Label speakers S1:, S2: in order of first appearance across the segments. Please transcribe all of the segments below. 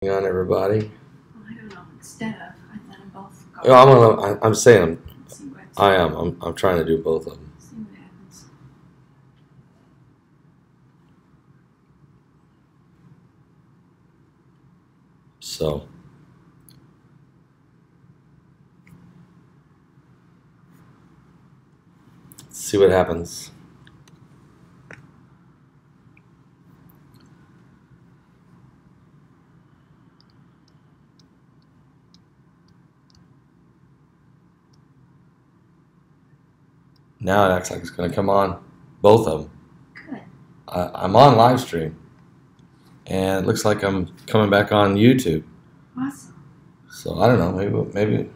S1: On everybody.
S2: Well, I don't know. Instead of, I let them both go.
S1: I'm saying
S2: See what,
S1: I am. I'm trying to do both of them.
S2: see what happens.
S1: So let's see what happens. Now it acts like it's going to come on, both of them.
S2: Good.
S1: I'm on live stream, and it looks like I'm coming back on YouTube.
S2: Awesome.
S1: So I don't know. Maybe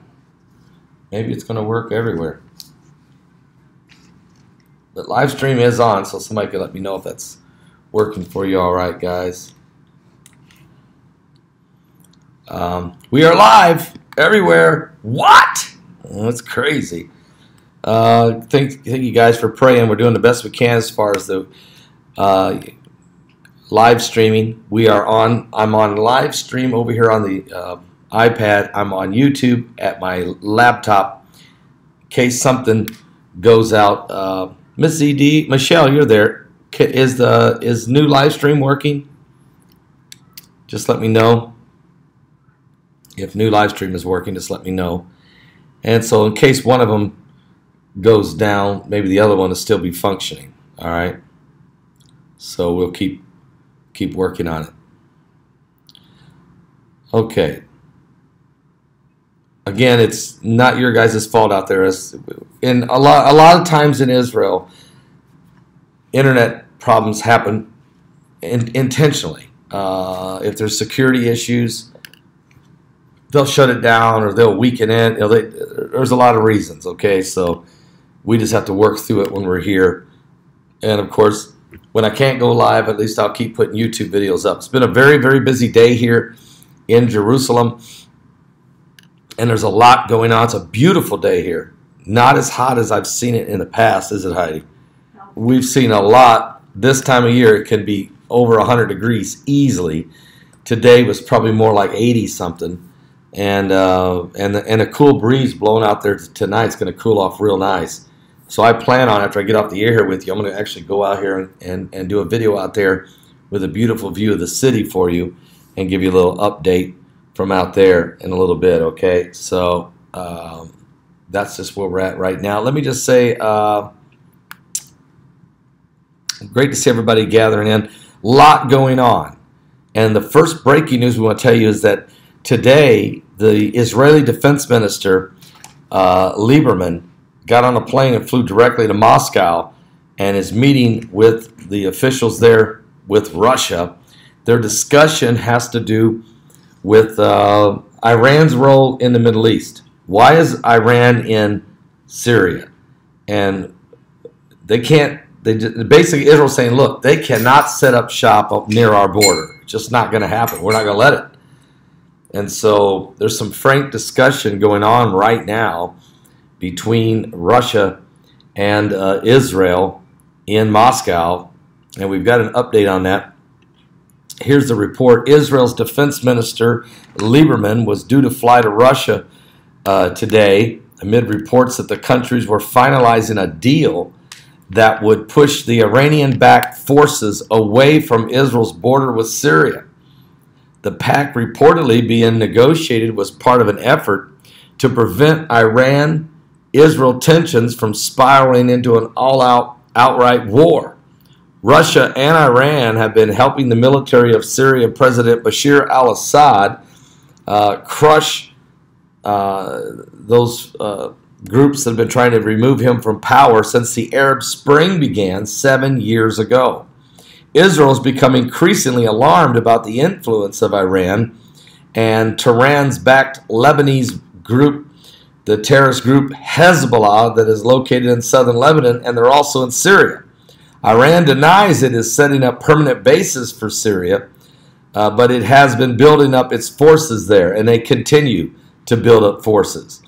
S1: it's going to work everywhere. But live stream is on, so somebody could let me know if that's working for you. All right, guys. We are live everywhere. What? That's crazy. Thank you guys for praying. We're doing the best we can as far as the live streaming. I'm on live stream over here on the iPad. I'm on YouTube at my laptop in case something goes out. Miss ZD, Michelle, you're there. Is new live stream working? Just let me know. If new live stream is working, just let me know. And so in case one of them goes down, maybe the other one will still be functioning. All right. So we'll keep working on it. Okay. Again, it's not your guys' fault out there. In a lot of times in Israel, internet problems happen intentionally. If there's security issues, they'll shut it down or they'll weaken it. There's a lot of reasons. Okay, so we just have to work through it when we're here. And of course, when I can't go live, at least I'll keep putting YouTube videos up. It's been a very, very busy day here in Jerusalem. And there's a lot going on. It's a beautiful day here. Not as hot as I've seen it in the past, is it, Heidi?
S2: No.
S1: We've seen a lot. This time of year, it can be over 100 degrees easily. Today was probably more like 80-something. And a cool breeze blowing out there tonight. It's going to cool off real nice. So I plan on, after I get off the air here with you, I'm going to actually go out here and do a video out there with a beautiful view of the city for you and give you a little update from out there in a little bit, okay? So that's just where we're at right now. Let me just say, great to see everybody gathering in. A lot going on. And the first breaking news we want to tell you is that today, the Israeli Defense Minister, Lieberman, got on a plane and flew directly to Moscow and is meeting with the officials there with Russia. Their discussion has to do with Iran's role in the Middle East. Why is Iran in Syria? And basically Israel's saying, look, they cannot set up shop up near our border. It's just not going to happen. We're not going to let it. And so there's some frank discussion going on right now between Russia and Israel in Moscow. And we've got an update on that. Here's the report. Israel's defense minister, Lieberman, was due to fly to Russia today amid reports that the countries were finalizing a deal that would push the Iranian-backed forces away from Israel's border with Syria. The pact reportedly being negotiated was part of an effort to prevent Iran-Israel tensions from spiraling into an all-out, outright war. Russia and Iran have been helping the military of Syria President Bashar al-Assad crush those groups that have been trying to remove him from power since the Arab Spring began 7 years ago. Israel has become increasingly alarmed about the influence of Iran and Tehran's backed Lebanese group, the terrorist group Hezbollah, that is located in southern Lebanon, and they're also in Syria. Iran denies it is setting up permanent bases for Syria, but it has been building up its forces there, and they continue to build up forces.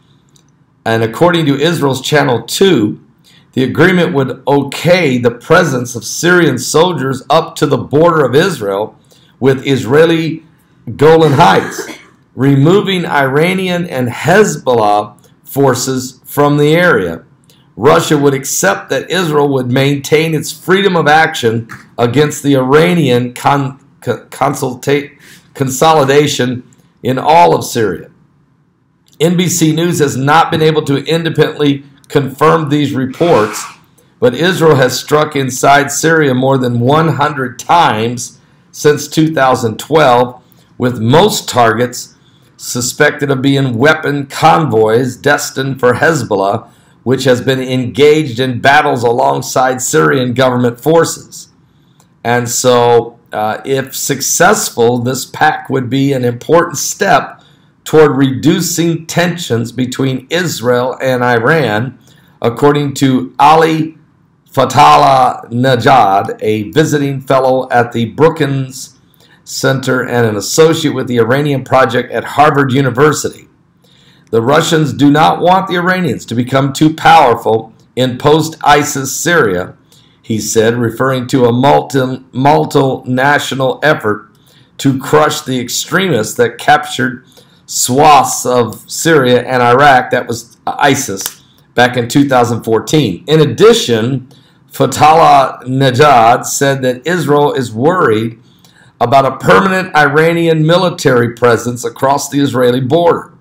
S1: And according to Israel's Channel 2, the agreement would okay the presence of Syrian soldiers up to the border of Israel with Israeli Golan Heights, removing Iranian and Hezbollah forces from the area. Russia would accept that Israel would maintain its freedom of action against the Iranian consolidation in all of Syria. NBC News has not been able to independently confirm these reports, but Israel has struck inside Syria more than 100 times since 2012, with most targets suspected of being weapon convoys destined for Hezbollah, which has been engaged in battles alongside Syrian government forces. And so, if successful, this pact would be an important step toward reducing tensions between Israel and Iran, according to Ali Fatah Najad, a visiting fellow at the Brookings Center and an associate with the Iranian project at Harvard University. The Russians do not want the Iranians to become too powerful in post-ISIS Syria, he said, referring to a multinational effort to crush the extremists that captured swaths of Syria and Iraq, that was ISIS, back in 2014. In addition, Fatah Najad said that Israel is worried about a permanent Iranian military presence across the Israeli border.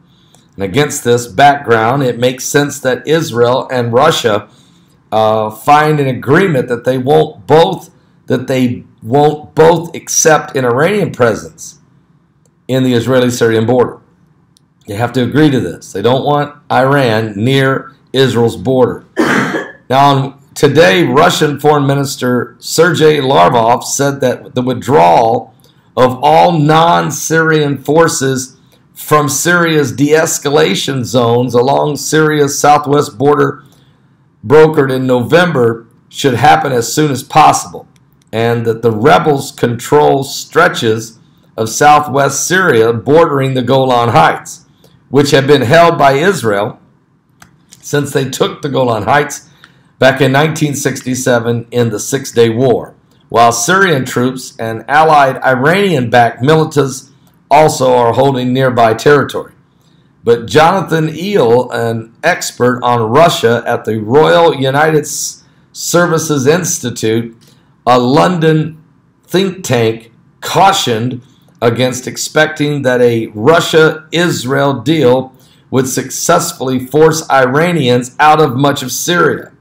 S1: And against this background, it makes sense that Israel and Russia find an agreement that they won't both accept an Iranian presence in the Israeli-Syrian border. They have to agree to this. They don't want Iran near Israel's border. Now, today, Russian Foreign Minister Sergei Lavrov said that the withdrawal of all non-Syrian forces from Syria's de-escalation zones along Syria's southwest border, brokered in November, should happen as soon as possible, and that the rebels control stretches of southwest Syria bordering the Golan Heights, which have been held by Israel since they took the Golan Heights back in 1967 in the Six-Day War, while Syrian troops and allied Iranian-backed militias also are holding nearby territory. But Jonathan Eel, an expert on Russia at the Royal United Services Institute, a London think tank, cautioned against expecting that a Russia-Israel deal would successfully force Iranians out of much of Syria.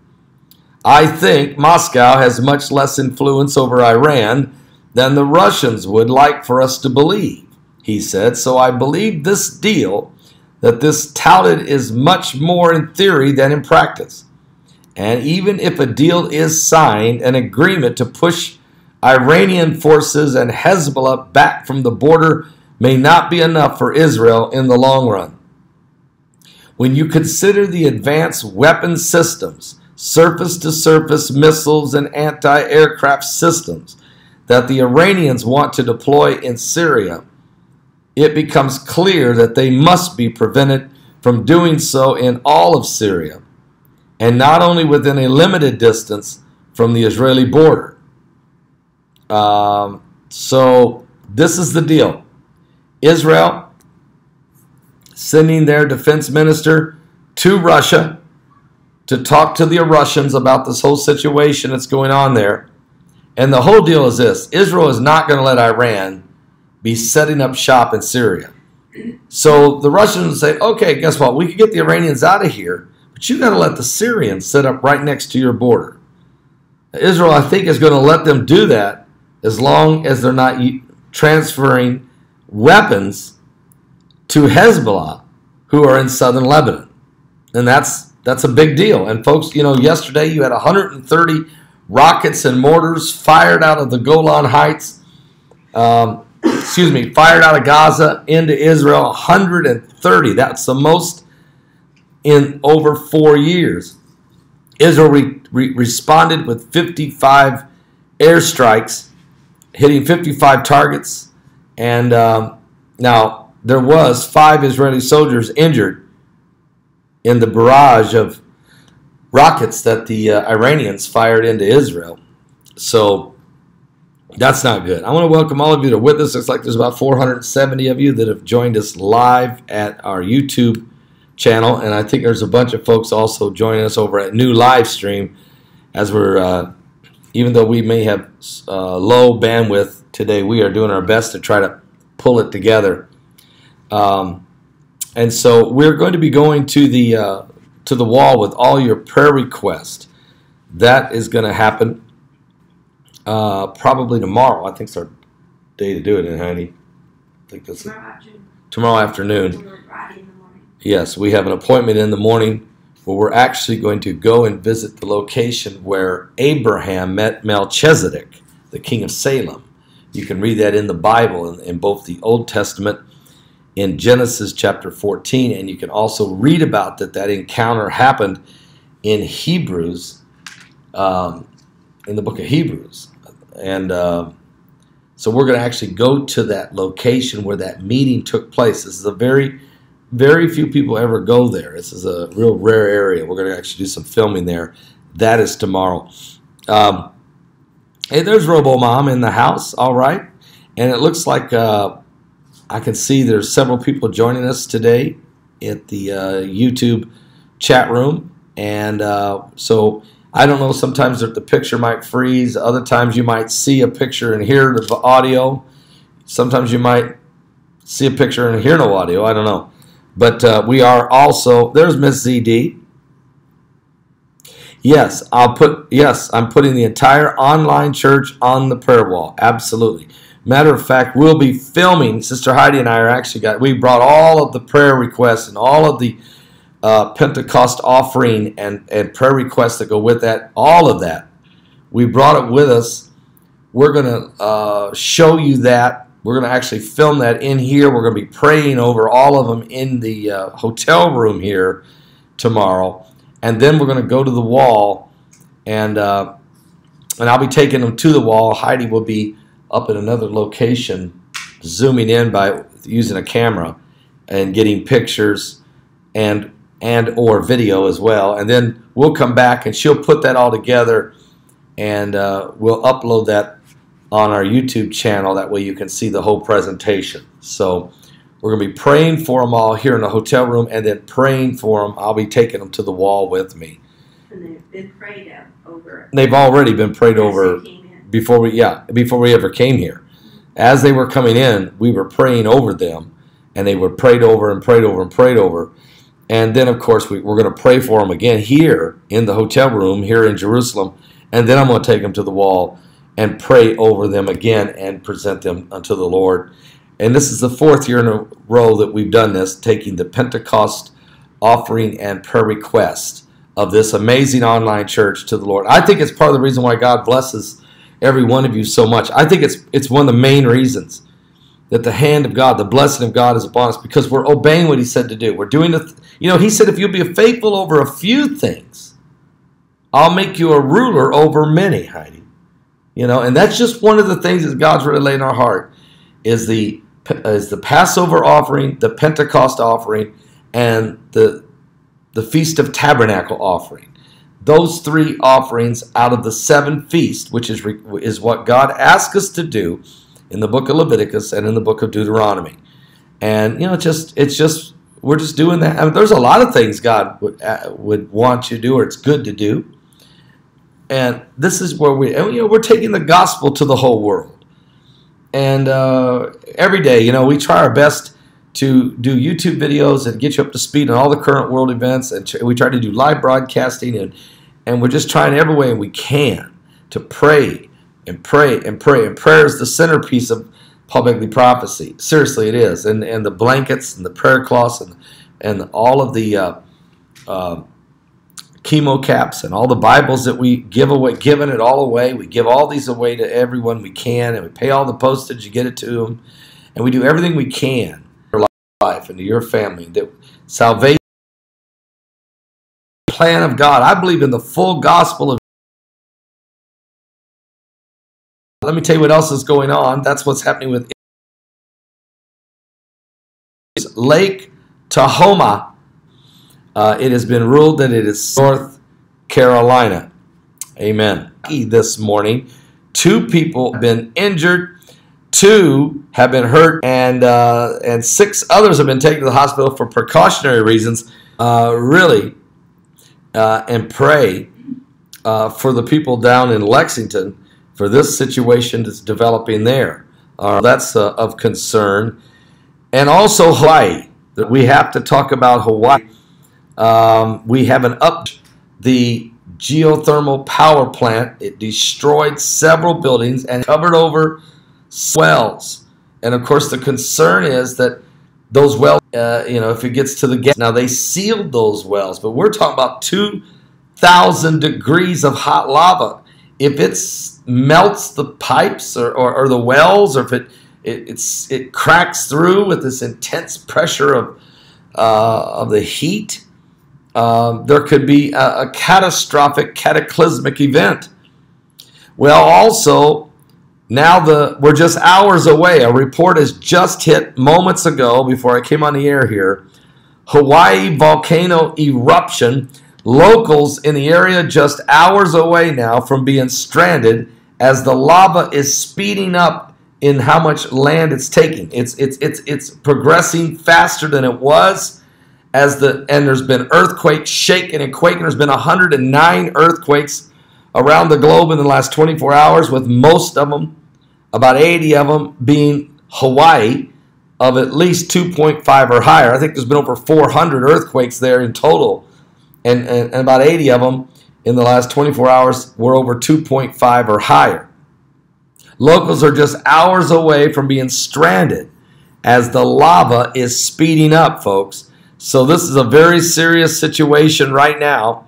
S1: I think Moscow has much less influence over Iran than the Russians would like for us to believe, he said. So I believe this deal that this touted is much more in theory than in practice. And even if a deal is signed, an agreement to push Iranian forces and Hezbollah back from the border may not be enough for Israel in the long run. When you consider the advanced weapon systems, surface-to-surface missiles and anti-aircraft systems that the Iranians want to deploy in Syria, it becomes clear that they must be prevented from doing so in all of Syria, and not only within a limited distance from the Israeli border. So this is the deal. Israel sending their defense minister to Russia to talk to the Russians about this whole situation that's going on there. And the whole deal is this: Israel is not going to let Iran be setting up shop in Syria. So the Russians say, okay, guess what? We can get the Iranians out of here, but you got to let the Syrians set up right next to your border. Israel, I think, is going to let them do that as long as they're not transferring weapons to Hezbollah, who are in southern Lebanon. And that's a big deal. And folks, you know, yesterday you had 130 rockets and mortars fired out of the Golan Heights, fired out of Gaza into Israel, 130. That's the most in over 4 years. Israel responded with 55 airstrikes, hitting 55 targets. And now there was 5 Israeli soldiers injured in the barrage of rockets that the Iranians fired into Israel. So That's not good. I want to welcome all of you to witness. Looks like there's about 470 of you that have joined us live at our YouTube channel, and I think there's a bunch of folks also joining us over at New Live Stream as we're, even though we may have low bandwidth today, we are doing our best to try to pull it together. And so we're going to be going to the wall with all your prayer requests. That is going to happen probably tomorrow. I think it's our day to do it, honey. I think that's tomorrow afternoon. Yes, we have an appointment in the morning where we're actually going to go and visit the location where Abraham met Melchizedek, the king of Salem. You can read that in the Bible in both the Old Testament in Genesis chapter 14, and you can also read about that encounter happened in Hebrews, in the book of Hebrews. And so we're going to actually go to that location where that meeting took place. This is a very few people ever go there. This is a real rare area. We're going to actually do some filming there. That is tomorrow. Hey, there's RoboMom in the house. All right. And it looks like I can see there's several people joining us today at the YouTube chat room. And so I don't know, sometimes the picture might freeze. Other times you might see a picture and hear the audio. Sometimes you might see a picture and hear no audio. I don't know. But we are also, there's Miss ZD. Yes, I'm putting the entire online church on the prayer wall. Absolutely. Matter of fact, we'll be filming. Sister Heidi and I are we brought all of the prayer requests and all of the Pentecost offering and prayer requests that go with that, all of that. We brought it with us. We're going to show you that. We're going to actually film that in here. We're going to be praying over all of them in the hotel room here tomorrow. And then we're going to go to the wall, and I'll be taking them to the wall. Heidi will be up at another location, zooming in by using a camera and getting pictures and or video as well. And then we'll come back and she'll put that all together, and we'll upload that on our YouTube channel. That way you can see the whole presentation. So we're going to be praying for them all here in the hotel room, and then praying for them. I'll be taking them to the wall with me.
S2: And they've been prayed over.
S1: They've already been prayed over before we ever came here. As they were coming in, we were praying over them, and they were prayed over and prayed over and prayed over. And then, of course, we're going to pray for them again here in the hotel room here in Jerusalem. And then I'm going to take them to the wall and pray over them again and present them unto the Lord. And this is the 4th year in a row that we've done this, taking the Pentecost offering and prayer request of this amazing online church to the Lord. I think it's part of the reason why God blesses every one of you so much. I think it's one of the main reasons that the hand of God, the blessing of God is upon us, because we're obeying what he said to do. We're doing he said, if you'll be faithful over a few things, I'll make you a ruler over many, Heidi. And that's just one of the things that God's really laid in our heart is the Passover offering, the Pentecost offering, and the Feast of Tabernacle offering. Those 3 offerings out of the 7 feasts, which is what God asked us to do in the book of Leviticus and in the book of Deuteronomy. And we're just doing that. I mean, there's a lot of things God would want you to do, or it's good to do. And this is where we're taking the gospel to the whole world. And every day, we try our best to do YouTube videos and get you up to speed on all the current world events. And we try to do live broadcasting, and we're just trying every way we can to pray and pray and pray. And prayer is the centerpiece of Paul Begley prophecy. Seriously, it is. And the blankets and the prayer cloths and all of the chemo caps and all the Bibles that we giving it all away. We give all these away to everyone we can, and we pay all the postage to get it to them. And we do everything we can for your life and to your family. That salvation, plan of God. I believe in the full gospel of. Let me tell you what else is going on. That's what's happening with Lake Tahoma. It has been ruled that it is North Carolina. Amen. This morning 2 people have been injured, 2 have been hurt, and 6 others have been taken to the hospital for precautionary reasons. Really, and pray for the people down in Lexington for this situation that's developing there. That's of concern. And also Hawaii. We have to talk about Hawaii. We have the geothermal power plant. It destroyed several buildings and covered over wells. And of course, the concern is that those wells, if it gets to the gas, now they sealed those wells, but we're talking about 2,000 degrees of hot lava. If it melts the pipes or the wells, or if it cracks through with this intense pressure of the heat, there could be a catastrophic, cataclysmic event. Well, also, now we're just hours away. A report has just hit moments ago before I came on the air here. Hawaii volcano eruption. Locals in the area just hours away now from being stranded as the lava is speeding up in how much land it's taking. It's progressing faster than it was and there's been earthquakes shaking and quaking. There's been 109 earthquakes around the globe in the last 24 hours, with most of them, about 80 of them, being Hawaii of at least 2.5 or higher. I think there's been over 400 earthquakes there in total, and about 80 of them in the last 24 hours were over 2.5 or higher. Locals are just hours away from being stranded as the lava is speeding up, folks. So this is a very serious situation right now.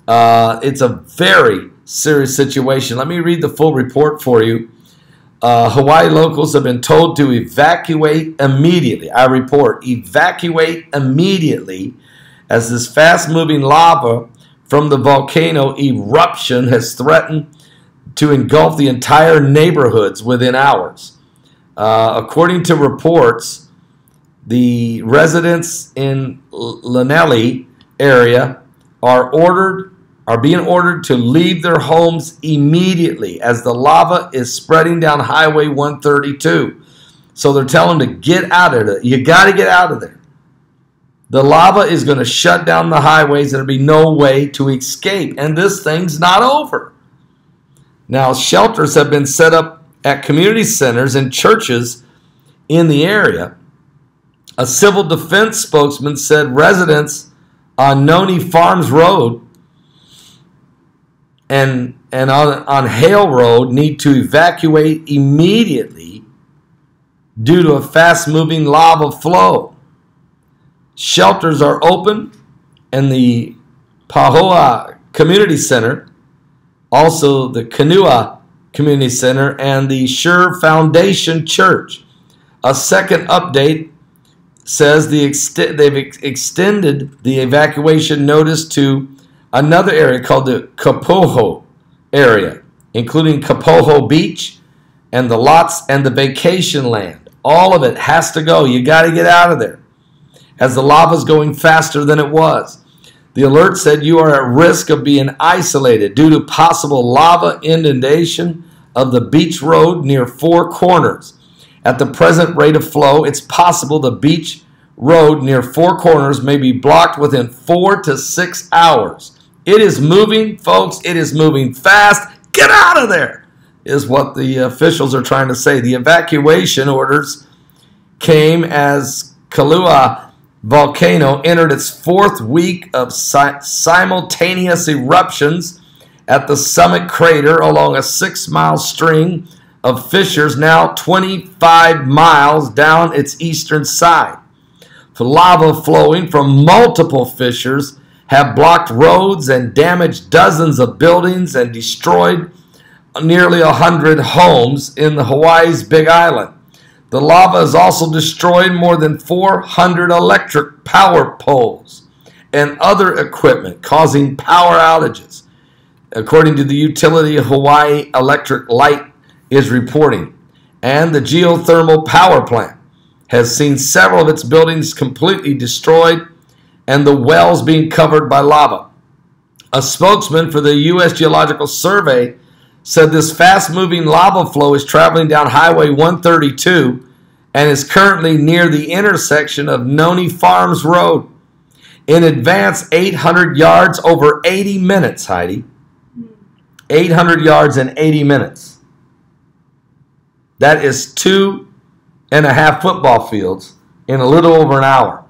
S1: It's a very serious situation. Let me read the full report for you. Hawaii locals have been told to evacuate immediately. I report, evacuate immediately, as this fast-moving lava from the volcano eruption has threatened to engulf the entire neighborhoods within hours. According to reports, the residents in Lanelli area are being ordered to leave their homes immediately as the lava is spreading down Highway 132. So they're telling them to get out of there. You got to get out of there. The lava is going to shut down the highways. There'll be no way to escape. And this thing's not over. Now, shelters have been set up at community centers and churches in the area. A civil defense spokesman said residents on Noni Farms Road and on Hale Road need to evacuate immediately due to a fast-moving lava flow. Shelters are open, and the Pahoa Community Center, also the Kanua Community Center, and the Sure Foundation Church. A second update says they've extended the evacuation notice to another area called the Kapoho area, including Kapoho Beach and the lots and the vacation land. All of it has to go. You got to get out of there, as the lava is going faster than it was. The alert said you are at risk of being isolated due to possible lava inundation of the beach road near Four Corners. At the present rate of flow, it's possible the beach road near Four Corners may be blocked within 4 to 6 hours. It is moving, folks. It is moving fast. Get out of there, is what the officials are trying to say. The evacuation orders came as Kailua volcano entered its 4th week of simultaneous eruptions at the summit crater along a 6-mile string of fissures now 25 miles down its eastern side. The lava flowing from multiple fissures have blocked roads and damaged dozens of buildings and destroyed nearly 100 homes in the Hawaii's Big Island. The lava has also destroyed more than 400 electric power poles and other equipment, causing power outages, according to the utility Hawaii Electric Light is reporting. And the geothermal power plant has seen several of its buildings completely destroyed and the wells being covered by lava. A spokesman for the U.S. Geological Survey said this fast-moving lava flow is traveling down Highway 132 and is currently near the intersection of Noni Farms Road. In advance, 800 yards over 80 minutes, Heidi. 800 yards in 80 minutes. That is 2.5 football fields in a little over an hour.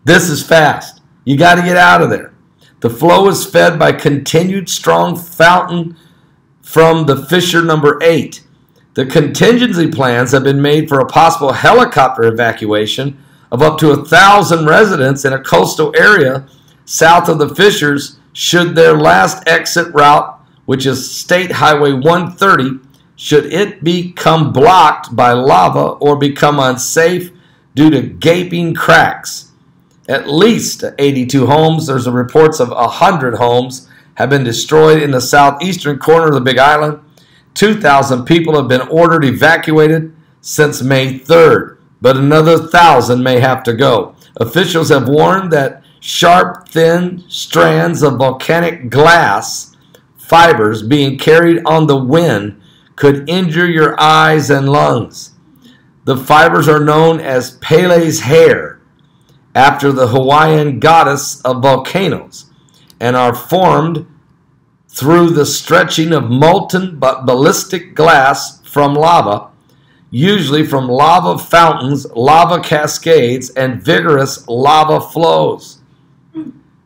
S1: This is fast. You got to get out of there. The flow is fed by continued strong fountain from the fissure number 8. The contingency plans have been made for a possible helicopter evacuation of up to 1,000 residents in a coastal area south of the fissures should their last exit route, which is State Highway 130, should it become blocked by lava or become unsafe due to gaping cracks. At least 82 homes, there's reports of 100 homes, have been destroyed in the southeastern corner of the Big Island. 2,000 people have been ordered evacuated since May 3rd, but another 1,000 may have to go. Officials have warned that sharp, thin strands of volcanic glass fibers being carried on the wind could injure your eyes and lungs. The fibers are known as Begley's hair, after the Hawaiian goddess of volcanoes, and are formed through the stretching of molten but ballistic glass from lava, usually from lava fountains, lava cascades, and vigorous lava flows.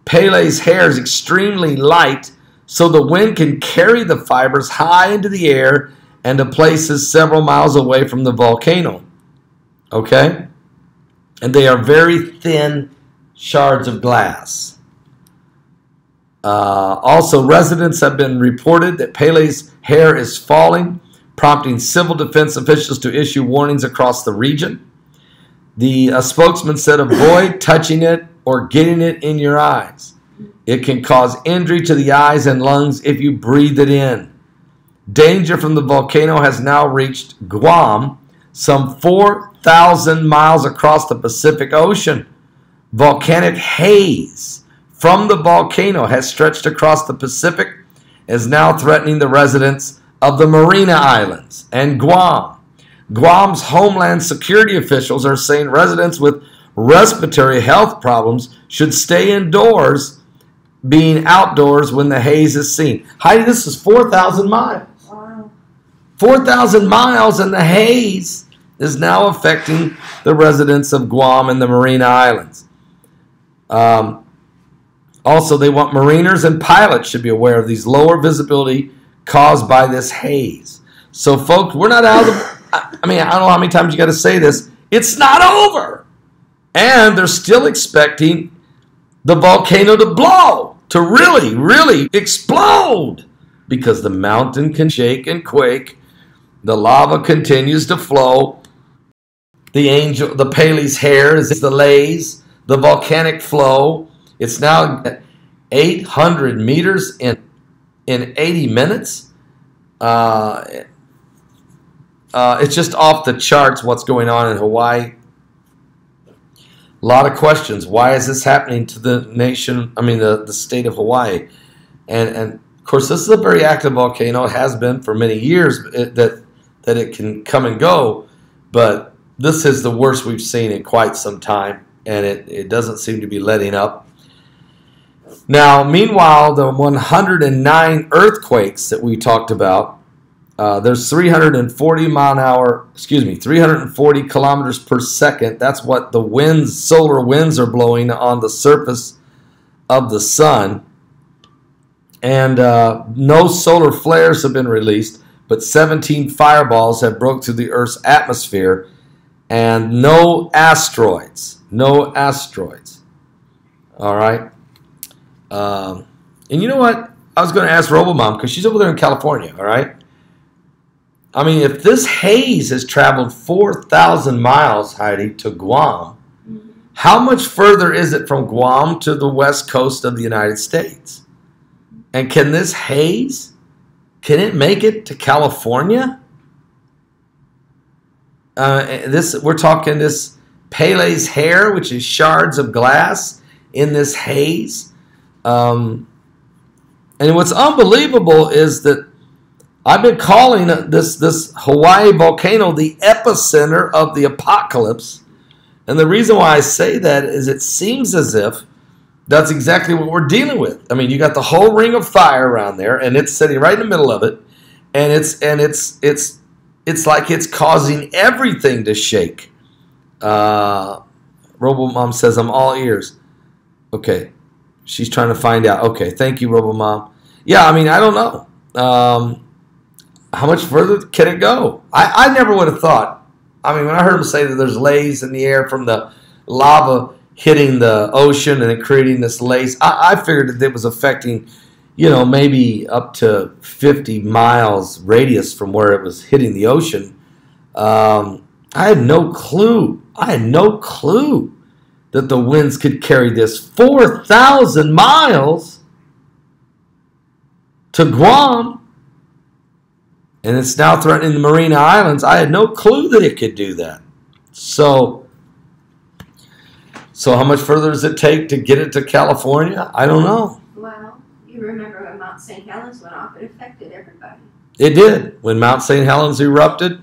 S1: Begley's hair is extremely light, so the wind can carry the fibers high into the air and to places several miles away from the volcano. Okay? And they are very thin shards of glass. Also, residents have been reported that Begley's hair is falling, prompting civil defense officials to issue warnings across the region. The spokesman said, avoid touching it or getting it in your eyes. It can cause injury to the eyes and lungs if you breathe it in. Danger from the volcano has now reached Guam, some 4,000 miles across the Pacific Ocean. Volcanic haze from the volcano has stretched across the Pacific, is now threatening the residents of the Marina Islands and Guam. Guam's Homeland Security officials are saying residents with respiratory health problems should stay indoors, being outdoors when the haze is seen. Heidi, this is 4,000 miles.
S2: Wow.
S1: 4,000 miles, and the haze is now affecting the residents of Guam and the Marina Islands. Also, they want mariners and pilots should be aware of these lower visibility caused by this haze. So, folks, we're not out of the... I mean, I don't know how many times you got to say this. It's not over. And they're still expecting the volcano to blow, to really, really explode, because the mountain can shake and quake. The lava continues to flow. The Begley's hair is the lays, the volcanic flow. It's now 800 meters in 80 minutes. It's just off the charts what's going on in Hawaii. A lot of questions. Why is this happening to the nation? I mean, the state of Hawaii. And of course, this is a very active volcano. It has been for many years that it can come and go. But this is the worst we've seen in quite some time. And it doesn't seem to be letting up. Now, meanwhile, the 109 earthquakes that we talked about, there's 340 kilometers per second. That's what the winds, solar winds, are blowing on the surface of the sun. And no solar flares have been released, but 17 fireballs have broke through the Earth's atmosphere, and no asteroids. No asteroids. All right. And you know what? I was going to ask Robomom, because she's over there in California, all right? I mean, if this haze has traveled 4,000 miles, Heidi, to Guam, how much further is it from Guam to the west coast of the United States? And can this haze, can it make it to California? We're talking this Begley's hair, which is shards of glass in this haze. And what's unbelievable is that I've been calling this Hawaii volcano the epicenter of the apocalypse. And the reason why I say that is it seems as if that's exactly what we're dealing with. I mean, you got the whole ring of fire around there, and it's sitting right in the middle of it, and it's like it's causing everything to shake. RoboMom says, I'm all ears. Okay. She's trying to find out. Okay. Thank you, RoboMom. Yeah, I mean, I don't know. How much further can it go? I never would have thought. I mean, when I heard him say that there's lays in the air from the lava hitting the ocean and then creating this lace, I figured that it was affecting, maybe up to 50 miles radius from where it was hitting the ocean. I had no clue. I had no clue that the winds could carry this 4,000 miles to Guam. And it's now threatening the Marina Islands. I had no clue that it could do that. So how much further does it take to get it to California? I don't know.
S2: Well, you remember when Mount St. Helens went off, it affected everybody.
S1: It did. When Mount St. Helens erupted,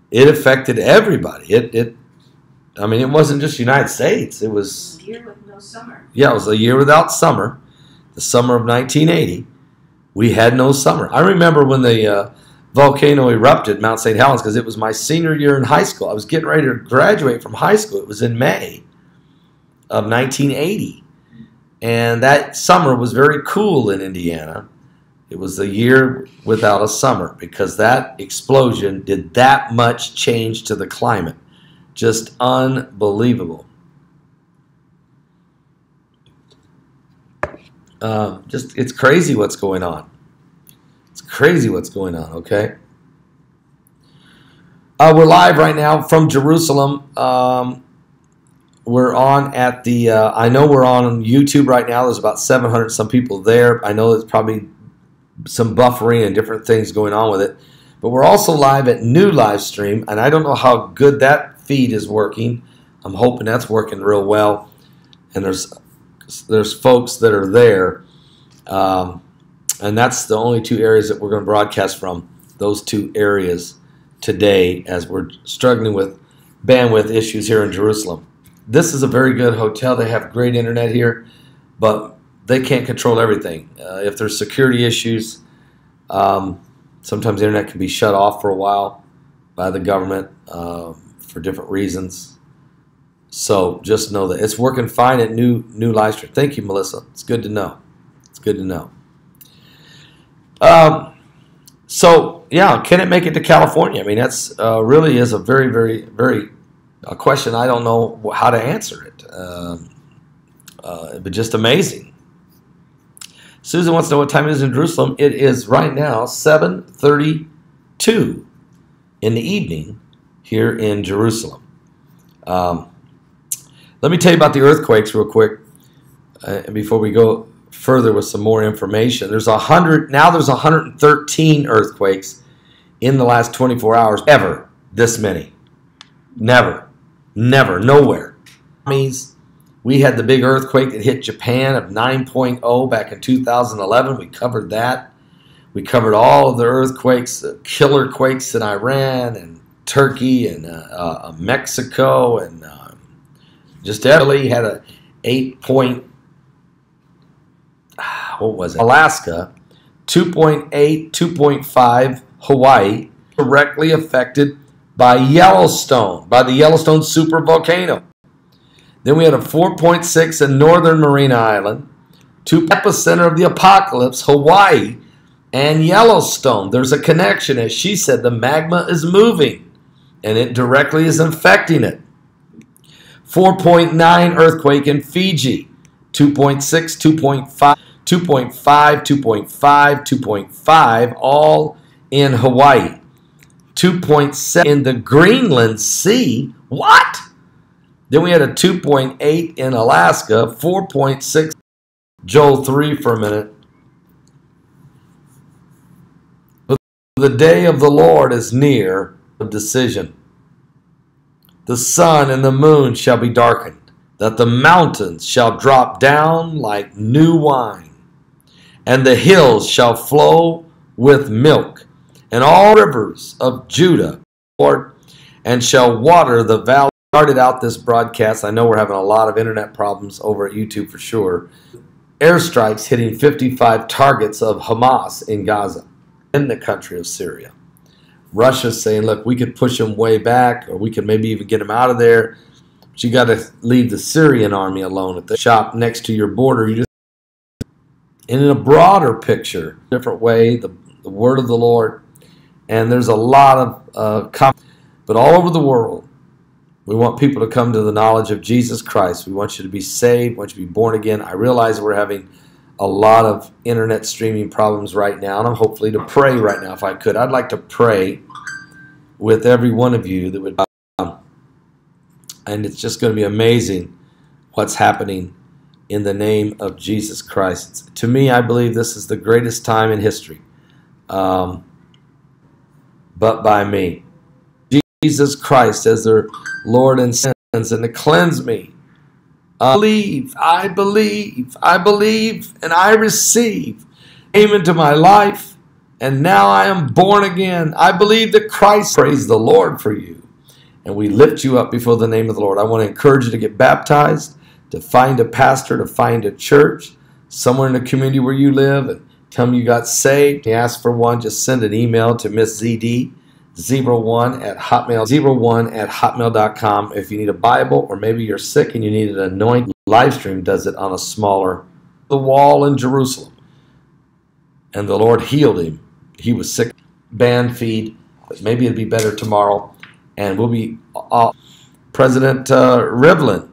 S1: it affected everybody. It wasn't just the United States. It was
S2: a year with no summer.
S1: Yeah, it was a year without summer. The summer of 1980, we had no summer. I remember when the volcano erupted, Mount St. Helens, because it was my senior year in high school. I was getting ready to graduate from high school. It was in May of 1980. And that summer was very cool in Indiana. It was a year without a summer because that explosion did that much change to the climate. Just unbelievable. It's crazy what's going on. It's crazy what's going on, okay? We're live right now from Jerusalem. We're on at the, I know we're on YouTube right now. There's about 700 some people there. I know there's probably some buffering and different things going on with it. But we're also live at New Live Stream, and I don't know how good that feed is working. I'm hoping that's working real well. And there's folks that are there. And that's the only two areas that we're going to broadcast from, those two areas today as we're struggling with bandwidth issues here in Jerusalem. This is a very good hotel. They have great internet here, but they can't control everything. If there's security issues, sometimes the internet can be shut off for a while by the government for different reasons. So just know that it's working fine at New Live Stream. Thank you, Melissa. It's good to know. It's good to know. So yeah, can it make it to California? I mean, that's really is a very, very, very a question I don't know how to answer it. But just amazing. Susan wants to know what time it is in Jerusalem. It is right now 7:32 in the evening here in Jerusalem. Let me tell you about the earthquakes real quick, and before we go further with some more information. There's 113 earthquakes in the last 24 hours. Ever this many? Never, nowhere. We had the big earthquake that hit Japan of 9.0 back in 2011. We covered that. We covered all of the earthquakes, the killer quakes in Iran and Turkey and Mexico, and just Italy had a 8 point. What was it? Alaska, 2.8, 2.5. Hawaii, directly affected by Yellowstone, by the Yellowstone supervolcano. Then we had a 4.6 in northern Marina Island, epicenter of the apocalypse, Hawaii, and Yellowstone. There's a connection. As she said, the magma is moving, and it directly is infecting it. 4.9 earthquake in Fiji, 2.6, 2.5. 2.5, 2.5, 2.5, all in Hawaii. 2.7 in the Greenland Sea. What? Then we had a 2.8 in Alaska, 4.6. Joel 3 for a minute. The day of the Lord is near of decision. The sun and the moon shall be darkened, that the mountains shall drop down like new wine, and the hills shall flow with milk, and all rivers of Judah, Lord, and shall water the valley. Started out this broadcast. I know we're having a lot of internet problems over at YouTube for sure. Airstrikes hitting 55 targets of Hamas in Gaza, in the country of Syria. Russia's saying, look, we could push them way back, or we could maybe even get them out of there. But you got to leave the Syrian army alone. If they shop next to your border, you just, and in a broader picture, different way, the word of the Lord. And there's a lot of but all over the world, we want people to come to the knowledge of Jesus Christ. We want you to be saved. We want you to be born again. I realize we're having a lot of internet streaming problems right now, and I'm hopefully to pray right now if I could. I'd like to pray with every one of you that would, and it's just going to be amazing what's happening in the name of Jesus Christ. To me, I believe this is the greatest time in history, but by me. Jesus Christ as their Lord and sins, and to cleanse me. I believe, and I receive. Came into my life, and now I am born again. I believe that Christ. Praise the Lord for you. And we lift you up before the name of the Lord. I want to encourage you to get baptized, to find a pastor, to find a church, somewhere in the community where you live, and tell them you got saved. You ask for one, just send an email to Miss ZD. 01 at hotmail.com. If you need a Bible, or maybe you're sick and you need an anointing, Livestream does it on a smaller, the wall in Jerusalem. And the Lord healed him. He was sick, band feed, but maybe it'd be better tomorrow. And we'll be President Rivlin.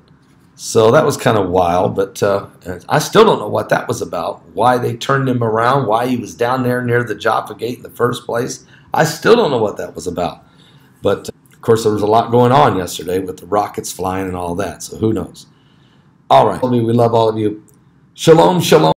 S1: So that was kind of wild, but I still don't know what that was about, why they turned him around, why he was down there near the Jaffa Gate in the first place. I still don't know what that was about. But, of course, there was a lot going on yesterday with the rockets flying and all that, so who knows. All right. We love all of you. Shalom, shalom.